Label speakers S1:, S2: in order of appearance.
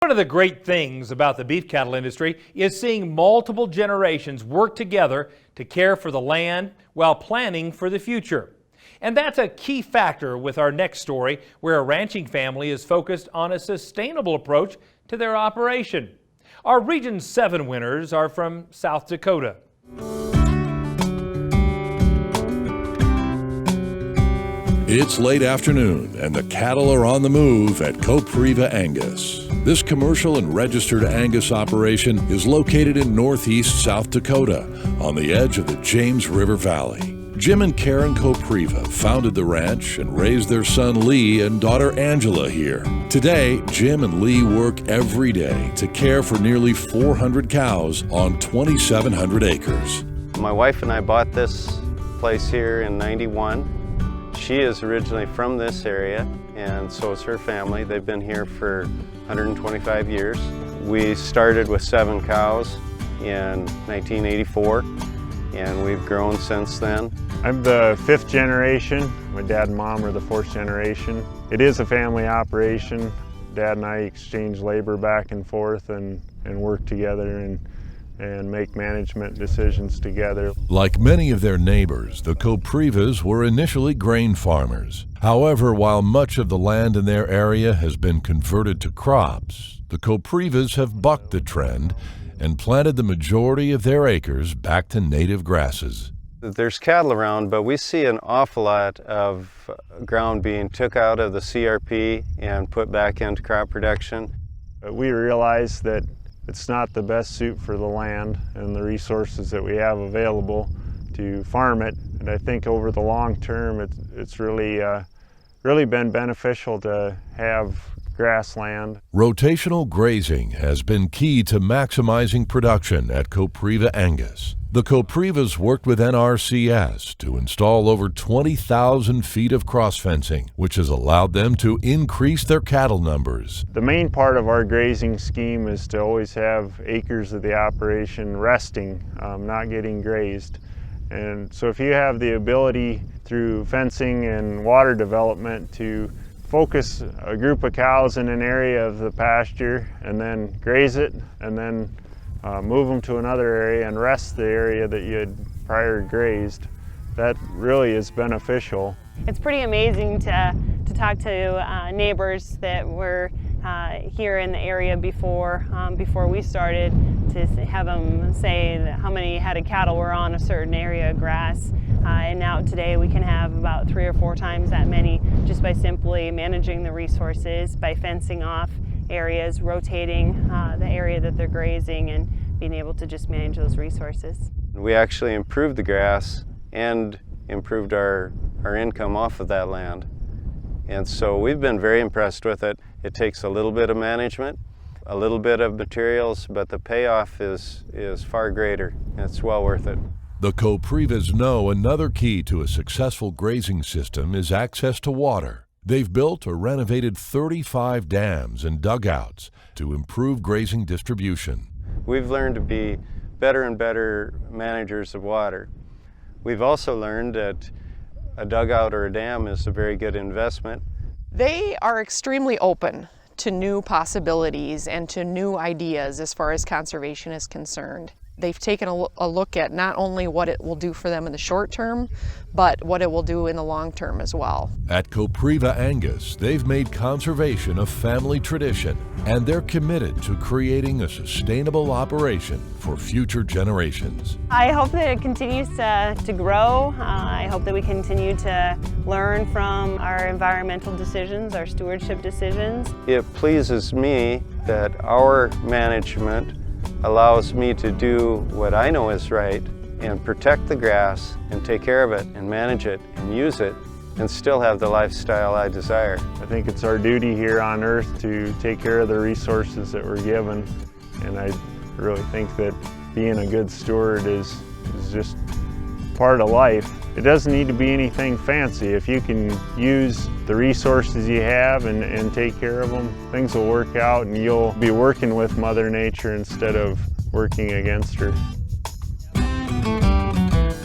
S1: One of the great things about the beef cattle industry is seeing multiple generations work together to care for the land while planning for the future. And that's a key factor with our next story, where a ranching family is focused on a sustainable approach to their operation. Our Region 7 winners are from South Dakota.
S2: It's late afternoon and the cattle are on the move at Copriva Angus. This commercial and registered Angus operation is located in northeast South Dakota on the edge of the James River Valley. Jim and Karen Copriva founded the ranch and raised their son Lee and daughter Angela here. Today, Jim and Lee work every day to care for nearly 400 cows on 2,700 acres.
S3: My wife and I bought this place here in '91. She is originally from this area, and so is her family. They've been here for 125 years. We started with 7 cows in 1984, and we've grown since then.
S4: I'm the 5th generation. My dad and mom are the 4th generation. It is a family operation. Dad and I exchange labor back and forth and work together and make management decisions together.
S2: Like many of their neighbors, the Coprivas were initially grain farmers. However, while much of the land in their area has been converted to crops, the Coprivas have bucked the trend and planted the majority of their acres back to native grasses.
S3: There's cattle around, but we see an awful lot of ground being took out of the CRP and put back into crop production.
S4: We realize that it's not the best suit for the land and the resources that we have available to farm it. And I think over the long term, it's really been beneficial to have grassland.
S2: Rotational grazing has been key to maximizing production at Copriva Angus. The Coprivas worked with NRCS to install over 20,000 feet of cross fencing, which has allowed them to increase their cattle numbers.
S4: The main part of our grazing scheme is to always have acres of the operation resting, not getting grazed. And so if you have the ability through fencing and water development to focus a group of cows in an area of the pasture and then graze it and then move them to another area and rest the area that you had prior grazed, that really is beneficial.
S5: It's pretty amazing to talk to neighbors that were here in the area before we started, to have them say that how many head of cattle were on a certain area of grass. And now today we can have about 3 or 4 times that many just by simply managing the resources, by fencing off areas, rotating the area that they're grazing, and being able to just manage those resources.
S3: We actually improved the grass and improved our income off of that land. And so we've been very impressed with it. It takes a little bit of management, a little bit of materials, but the payoff is far greater. It's well worth it.
S2: The Coprivas know another key to a successful grazing system is access to water. They've built or renovated 35 dams and dugouts to improve grazing distribution.
S3: We've learned to be better and better managers of water. We've also learned that a dugout or a dam is a very good investment.
S6: They are extremely open to new possibilities and to new ideas as far as conservation is concerned. They've taken a look at not only what it will do for them in the short term, but what it will do in the long term as well.
S2: At Copriva Angus, they've made conservation a family tradition, and they're committed to creating a sustainable operation for future generations.
S5: I hope that it continues to grow. I hope that we continue to learn from our environmental decisions, our stewardship decisions.
S3: It pleases me that our management allows me to do what I know is right and protect the grass and take care of it and manage it and use it and still have the lifestyle I desire.
S4: I think it's our duty here on earth to take care of the resources that we're given, and I really think that being a good steward is just part of life. It doesn't need to be anything fancy. If you can use the resources you have and take care of them, things will work out and you'll be working with Mother Nature instead of working against her.